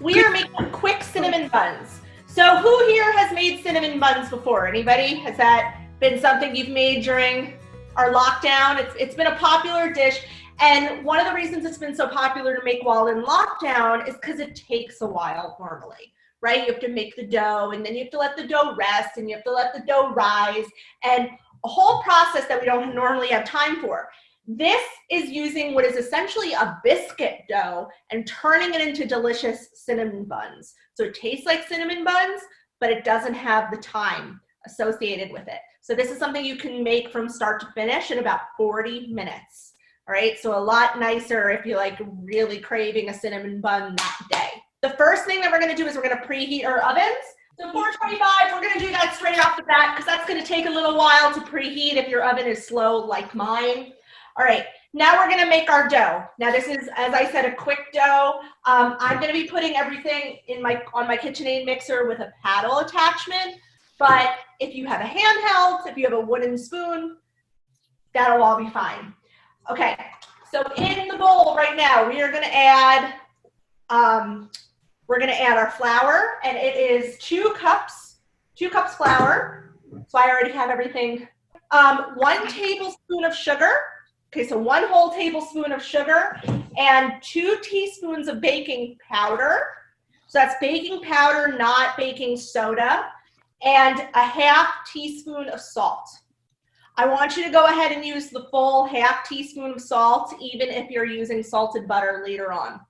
We are making quick cinnamon buns. So who here has made cinnamon buns before? Anybody? Has that been something you've made during our lockdown? It's been a popular dish. And one of the reasons it's been so popular to make while in lockdown is because it takes a while normally, right? You have to make the dough, and then you have to let the dough rest, and you have to let the dough rise, and a whole process that we don't normally have time for. This is using what is essentially a biscuit dough and turning it into delicious cinnamon buns. So it tastes like cinnamon buns, but it doesn't have the time associated with it. So this is something you can make from start to finish in about 40 minutes. All right, so a lot nicer if you're like really craving a cinnamon bun that day. The first thing that we're gonna do is we're gonna preheat our ovens. So 425, we're gonna do that straight off the bat because that's gonna take a little while to preheat if your oven is slow like mine. All right, now we're gonna make our dough. Now this is, as I said, a quick dough. I'm gonna be putting everything on my KitchenAid mixer with a paddle attachment, but if you have a handheld, if you have a wooden spoon, that'll all be fine. Okay, so in the bowl right now, we are gonna add, our flour, and it is 2 cups flour. So I already have everything. 1 tablespoon of sugar. Okay, so 1 whole tablespoon of sugar and 2 teaspoons of baking powder. So that's baking powder, not baking soda, and a 1/2 teaspoon of salt. I want you to go ahead and use the full 1/2 teaspoon of salt, even if you're using salted butter later on.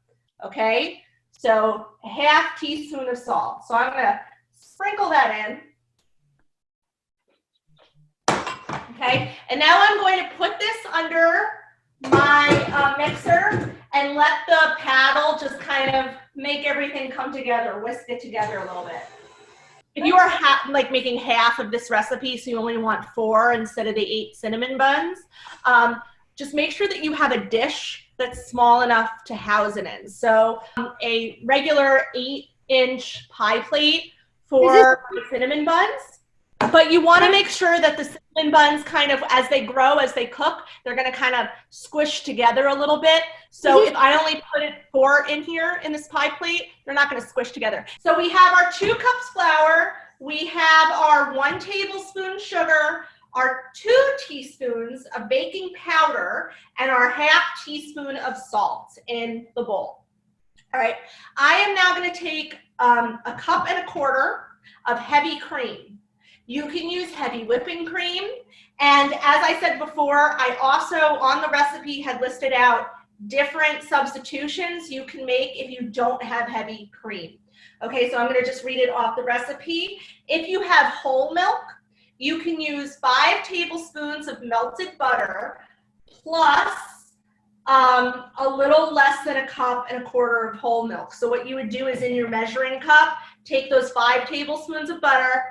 Okay, so a 1/2 teaspoon of salt. So I'm gonna sprinkle that in. Okay, and now I'm going to put this under my mixer and let the paddle just kind of make everything come together, whisk it together a little bit. If you are like making half of this recipe, so you only want 4 instead of the 8 cinnamon buns, just make sure that you have a dish that's small enough to house it in. So a regular 8-inch pie plate for cinnamon buns. But you want to make sure that the cinnamon buns kind of, as they grow, as they cook, they're going to kind of squish together a little bit. So if I only put 4 in here in this pie plate, they're not going to squish together. So we have our 2 cups flour. We have our 1 tablespoon sugar, our 2 teaspoons of baking powder, and our 1/2 teaspoon of salt in the bowl. All right. I am now going to take 1.25 cups of heavy cream. You can use heavy whipping cream. And as I said before, I also on the recipe had listed out different substitutions you can make if you don't have heavy cream. Okay, so I'm going to just read it off the recipe. If you have whole milk, you can use 5 tablespoons of melted butter plus a little less than 1.25 cups of whole milk. So what you would do is in your measuring cup, take those 5 tablespoons of butter,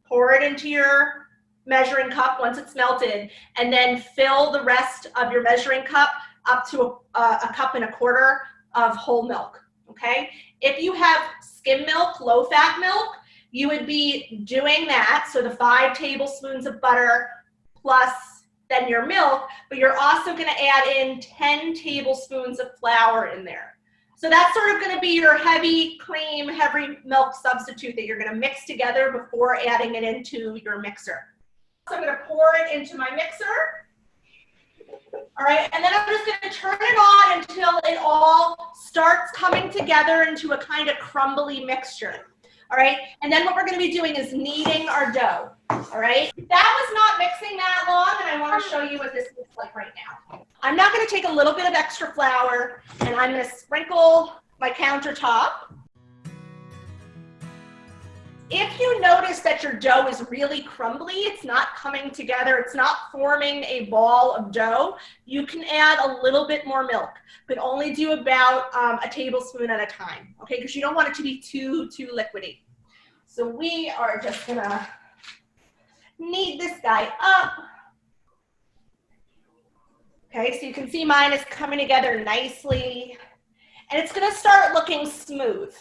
pour it into your measuring cup once it's melted, and then fill the rest of your measuring cup up to a 1.25 cups of whole milk, okay? If you have skim milk, low-fat milk, you would be doing that, so the 5 tablespoons of butter plus then your milk, but you're also gonna add in 10 tablespoons of flour in there. So that's sort of going to be your heavy cream, heavy milk substitute that you're going to mix together before adding it into your mixer. So I'm going to pour it into my mixer. All right, and then I'm just going to turn it on until it all starts coming together into a kind of crumbly mixture. All right, and then what we're going to be doing is kneading our dough. All right, that was not mixing that long, and I want to show you what this looks like right now. I'm now going to take a little bit of extra flour, and I'm going to sprinkle my countertop. If you notice that your dough is really crumbly, it's not coming together, it's not forming a ball of dough, you can add a little bit more milk, but only do about a tablespoon at a time, okay? Because you don't want it to be too liquidy. So we are just gonna knead this guy up. Okay, so you can see mine is coming together nicely, and it's gonna start looking smooth.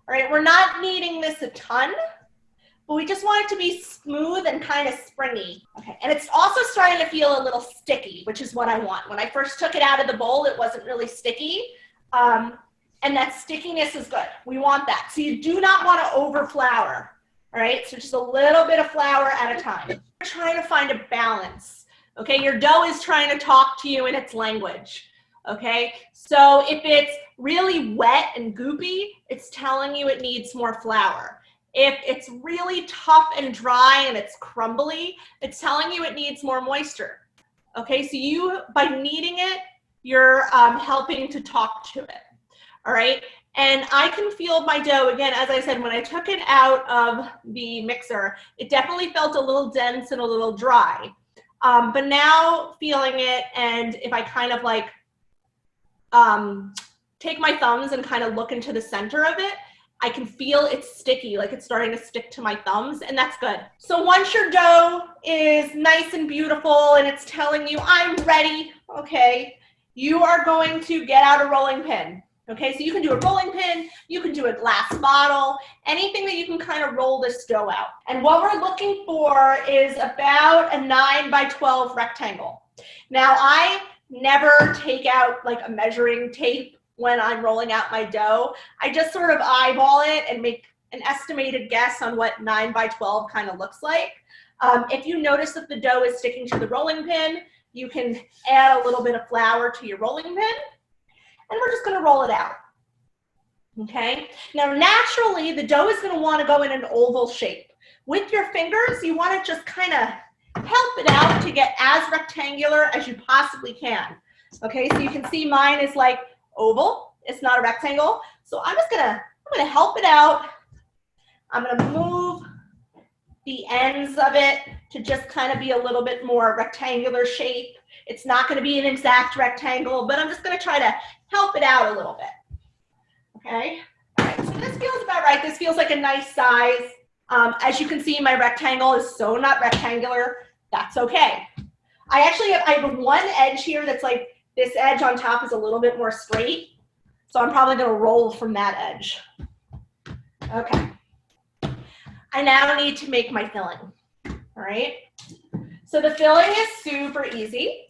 All right, we're not kneading this a ton, but we just want it to be smooth and kind of springy. Okay, and it's also starting to feel a little sticky, which is what I want. When I first took it out of the bowl, it wasn't really sticky. and that stickiness is good. We want that. So you do not want to over flour. All right, so just a little bit of flour at a time. You're trying to find a balance. Okay, your dough is trying to talk to you in its language. Okay, so if it's really wet and goopy, it's telling you it needs more flour. If it's really tough and dry and it's crumbly, it's telling you it needs more moisture. Okay, so you, by kneading it, you're helping to talk to it. All right, and I can feel my dough, again, as I said, when I took it out of the mixer, it definitely felt a little dense and a little dry. But now feeling it, and if I kind of like take my thumbs and kind of look into the center of it, I can feel it's sticky, like it's starting to stick to my thumbs, and that's good. So once your dough is nice and beautiful and it's telling you I'm ready, okay, you are going to get out a rolling pin. Okay, so you can do a rolling pin, you can do a glass bottle, anything that you can kind of roll this dough out. And what we're looking for is about a 9 by 12 rectangle. Now I never take out like a measuring tape when I'm rolling out my dough. I just sort of eyeball it and make an estimated guess on what 9 by 12 kind of looks like. If you notice that the dough is sticking to the rolling pin, you can add a little bit of flour to your rolling pin, and we're just going to roll it out. Okay, now naturally the dough is going to want to go in an oval shape. With your fingers, you want to just kind of help it out to get as rectangular as you possibly can. Okay, so you can see mine is like oval, it's not a rectangle. So I'm gonna help it out. I'm gonna move the ends of it to just kind of be a little bit more rectangular shape. It's not gonna be an exact rectangle, but I'm just gonna try to help it out a little bit. Okay, all right, so this feels about right. This feels like a nice size. As you can see, my rectangle is so not rectangular. That's okay. I have one edge here that's like, this edge on top is a little bit more straight. So I'm probably gonna roll from that edge. Okay. I now need to make my filling, all right? So the filling is super easy.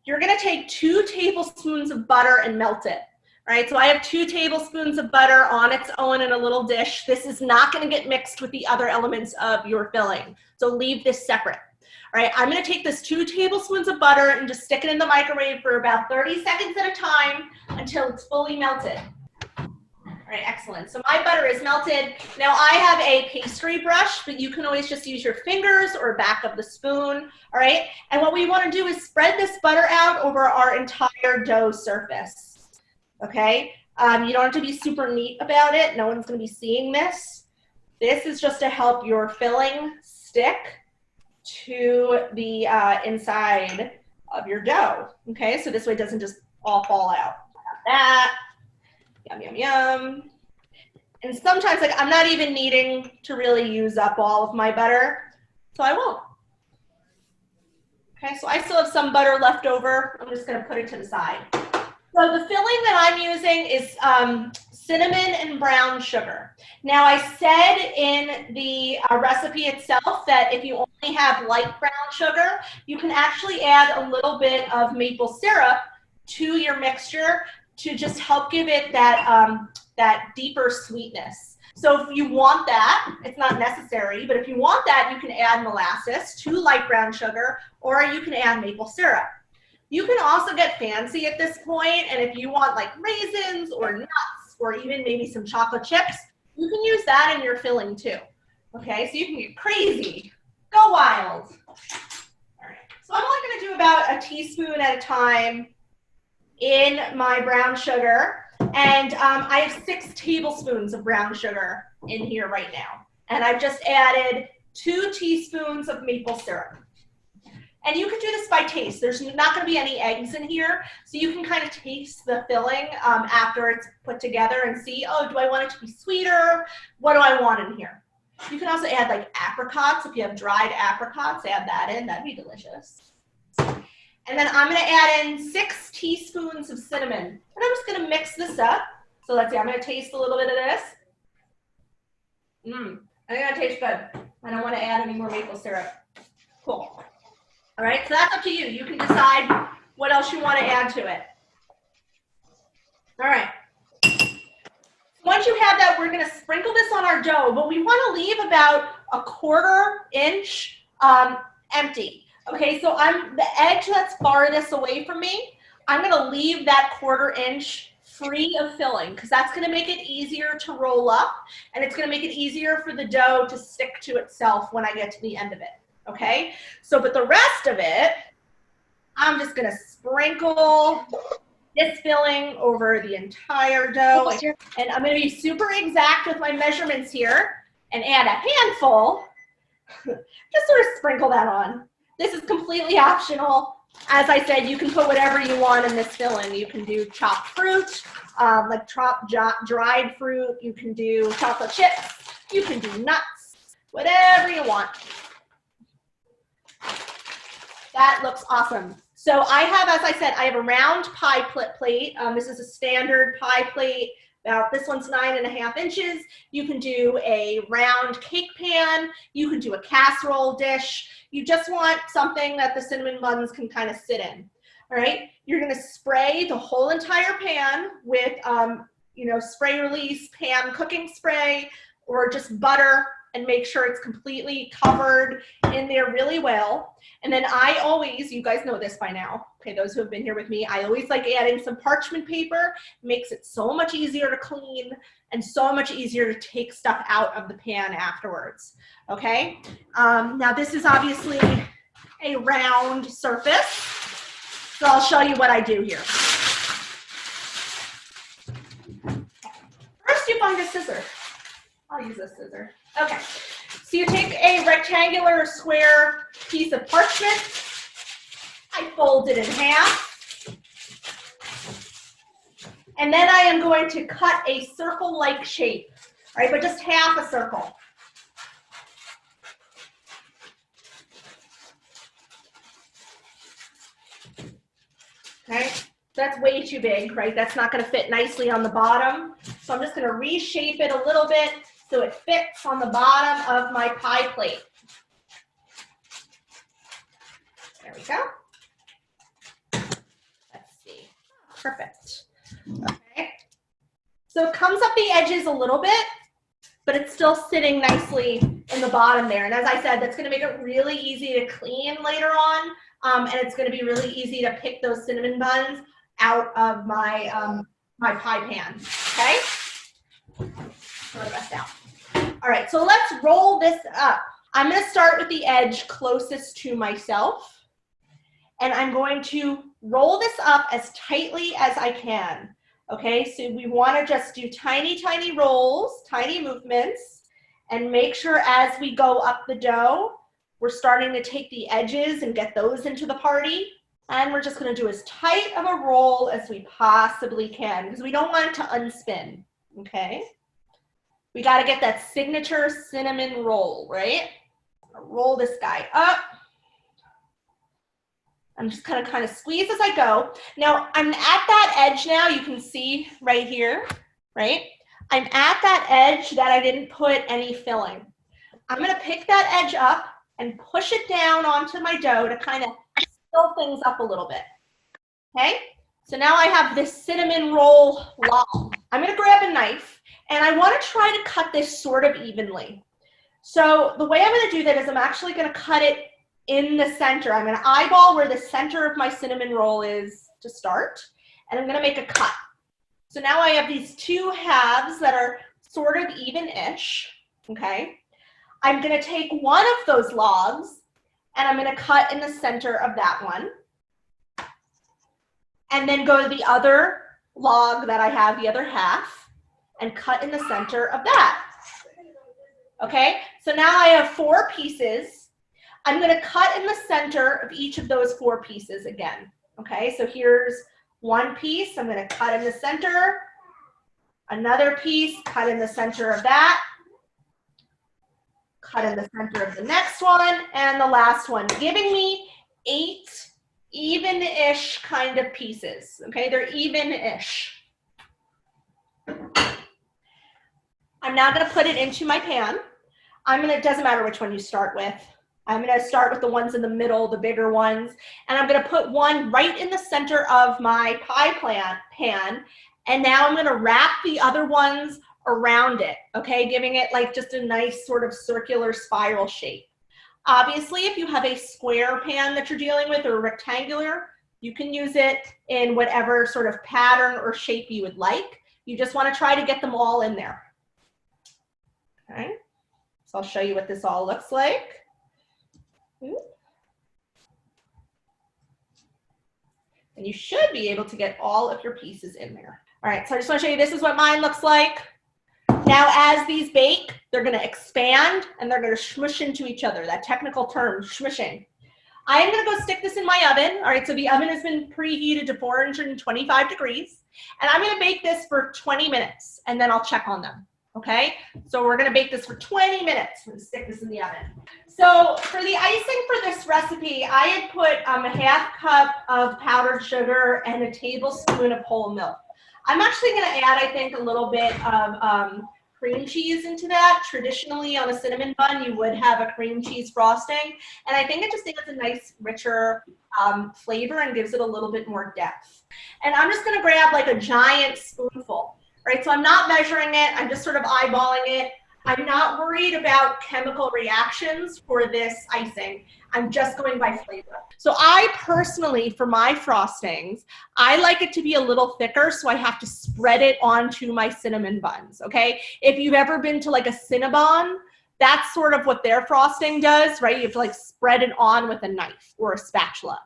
You're gonna take 2 tablespoons of butter and melt it. All right, so I have 2 tablespoons of butter on its own in a little dish. This is not gonna get mixed with the other elements of your filling. So leave this separate. All right, I'm gonna take this 2 tablespoons of butter and just stick it in the microwave for about 30 seconds at a time until it's fully melted. All right, excellent. So my butter is melted. Now I have a pastry brush, but you can always just use your fingers or back of the spoon, all right? And what we wanna do is spread this butter out over our entire dough surface, okay? You don't have to be super neat about it. No one's gonna be seeing this. This is just to help your filling stick to the inside of your dough. Okay, so this way it doesn't just all fall out. Like that. Yum, yum, yum. And sometimes, like, I'm not even needing to really use up all of my butter, so I won't. Okay, so I still have some butter left over. I'm just gonna put it to the side. So the filling that I'm using is cinnamon and brown sugar. Now I said in the recipe itself that if you only have light brown sugar, you can actually add a little bit of maple syrup to your mixture to just help give it that, that deeper sweetness. So if you want that, it's not necessary, but if you want that, you can add molasses to light brown sugar, or you can add maple syrup. You can also get fancy at this point, and if you want like raisins or nuts or even maybe some chocolate chips, you can use that in your filling too. Okay, so you can get crazy, go wild. All right, so I'm only gonna do about a teaspoon at a time in my brown sugar, and I have 6 tablespoons of brown sugar in here right now, and I've just added 2 teaspoons of maple syrup. And you can do this by taste. There's not going to be any eggs in here, so you can kind of taste the filling after it's put together and see, oh, do I want it to be sweeter? What do I want in here? You can also add like apricots. If you have dried apricots, add that in. That'd be delicious. And then I'm going to add in 6 teaspoons of cinnamon. And I'm just going to mix this up. So let's see, I'm going to taste a little bit of this. I think that tastes good. I don't want to add any more maple syrup. Cool. All right, so that's up to you. You can decide what else you want to add to it. All right. Once you have that, we're gonna sprinkle this on our dough, but we wanna leave about a 1/4 inch empty. Okay, so the edge that's farthest away from me, I'm gonna leave that 1/4 inch free of filling because that's gonna make it easier to roll up and it's gonna make it easier for the dough to stick to itself when I get to the end of it, okay? So, but the rest of it, I'm just gonna sprinkle this filling over the entire dough. And I'm gonna be super exact with my measurements here and add a handful, just sort of sprinkle that on. This is completely optional. As I said, you can put whatever you want in this filling. You can do chopped fruit, like chopped dried fruit. You can do chocolate chips. You can do nuts, whatever you want. That looks awesome. So I have, as I said, I have a round pie plate. This is a standard pie plate. This one's 9.5 inches. You can do a round cake pan. You can do a casserole dish. You just want something that the cinnamon buns can kind of sit in. All right. You're going to spray the whole entire pan with, spray release pan cooking spray or just butter and make sure it's completely covered in there really well. And then I always, you guys know this by now, okay, those who have been here with me, I always like adding some parchment paper. It makes it so much easier to clean and so much easier to take stuff out of the pan afterwards, okay? Now this is obviously a round surface, so I'll show you what I do here. First you find a scissor. I'll use a scissor. Okay, so you take a rectangular or square piece of parchment. I fold it in half. And then I am going to cut a circle-like shape, right? But just half a circle. Okay, that's way too big, right? That's not going to fit nicely on the bottom. So I'm just going to reshape it a little bit so it fits on the bottom of my pie plate. There we go. Let's see. Perfect. Okay. So it comes up the edges a little bit, but it's still sitting nicely in the bottom there. And as I said, that's going to make it really easy to clean later on. And it's going to be really easy to pick those cinnamon buns out of my, my pie pan. Okay? Throw the rest out. All right, so let's roll this up. I'm going to start with the edge closest to myself, and I'm going to roll this up as tightly as I can. Okay, so we want to just do tiny, tiny rolls, tiny movements, and make sure as we go up the dough, we're starting to take the edges and get those into the party. And we're just going to do as tight of a roll as we possibly can because we don't want it to unspin. Okay. We got to get that signature cinnamon roll, right? Roll this guy up. I'm just kind of squeeze as I go. Now, I'm at that edge now. You can see right here, right? I'm at that edge that I didn't put any filling. I'm going to pick that edge up and push it down onto my dough to kind of fill things up a little bit. Okay? So now I have this cinnamon roll log. I'm going to grab a knife. And I want to try to cut this sort of evenly. So the way I'm going to do that is I'm actually going to cut it in the center. I'm going to eyeball where the center of my cinnamon roll is to start. And I'm going to make a cut. So now I have these two halves that are sort of even-ish. Okay. I'm going to take one of those logs and I'm going to cut in the center of that one. And then go to the other log that I have, the other half, and cut in the center of that. Okay, so now I have 4 pieces. I'm going to cut in the center of each of those 4 pieces again. Okay, so here's one piece. I'm going to cut in the center. Another piece, cut in the center of that. Cut in the center of the next one. And the last one, giving me 8 even-ish kind of pieces. Okay, they're even-ish. I'm now going to put it into my pan. It doesn't matter which one you start with. I'm going to start with the ones in the middle, the bigger ones. And I'm going to put one right in the center of my pie pan. And now I'm going to wrap the other ones around it, okay? Giving it like just a nice sort of circular spiral shape. Obviously, if you have a square pan that you're dealing with or rectangular, you can use it in whatever sort of pattern or shape you would like. You just want to try to get them all in there. Okay, so I'll show you what this all looks like. And you should be able to get all of your pieces in there. All right, so I just want to show you, this is what mine looks like. Now, as these bake, they're going to expand and they're going to smush into each other. That technical term, smushing. I am going to go stick this in my oven. All right, so the oven has been preheated to 425 degrees. And I'm going to bake this for 20 minutes, and then I'll check on them. Okay, so we're going to bake this for 20 minutes. I'm going to stick this in the oven. So for the icing for this recipe, I had put a half cup of powdered sugar and a tablespoon of whole milk. I'm actually going to add, I think, a little bit of cream cheese into that. Traditionally, on a cinnamon bun, you would have a cream cheese frosting. And I think it just adds a nice, richer flavor and gives it a little bit more depth. And I'm just going to grab like a giant spoonful. Right, so I'm not measuring it, I'm just sort of eyeballing it. I'm not worried about chemical reactions for this icing. I'm just going by flavor. So I personally, for my frostings, I like it to be a little thicker, so I have to spread it onto my cinnamon buns, okay? If you've ever been to like a Cinnabon, that's sort of what their frosting does, right? You have to like spread it on with a knife or a spatula.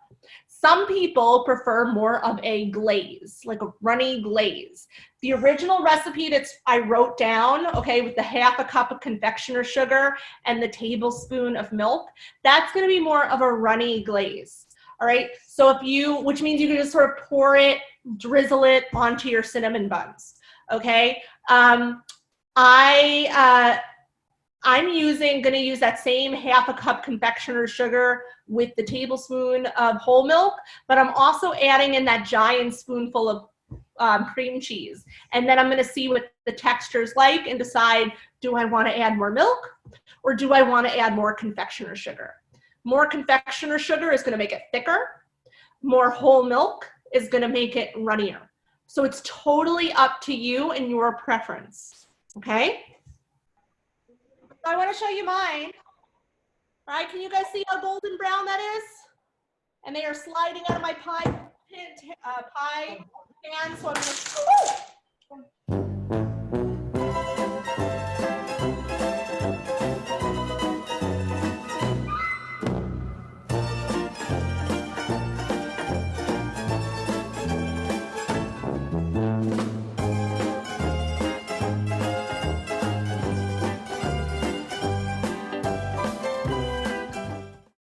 Some people prefer more of a glaze, like a runny glaze. The original recipe that I wrote down, okay, with the half a cup of confectioner sugar and the tablespoon of milk, that's going to be more of a runny glaze. All right, so if you, which means you can just sort of pour it, drizzle it onto your cinnamon buns. Okay, I'm going to use that same half a cup confectioner sugar with the tablespoon of whole milk, but I'm also adding in that giant spoonful of cream cheese. And then I'm going to see what the texture's like and decide, do I want to add more milk or do I want to add more confectioner sugar? More confectioner sugar is going to make it thicker. More whole milk is going to make it runnier. So it's totally up to you and your preference, okay? So I want to show you mine. All right, can you guys see how golden brown that is? And they are sliding out of my pie pan, so I'm going to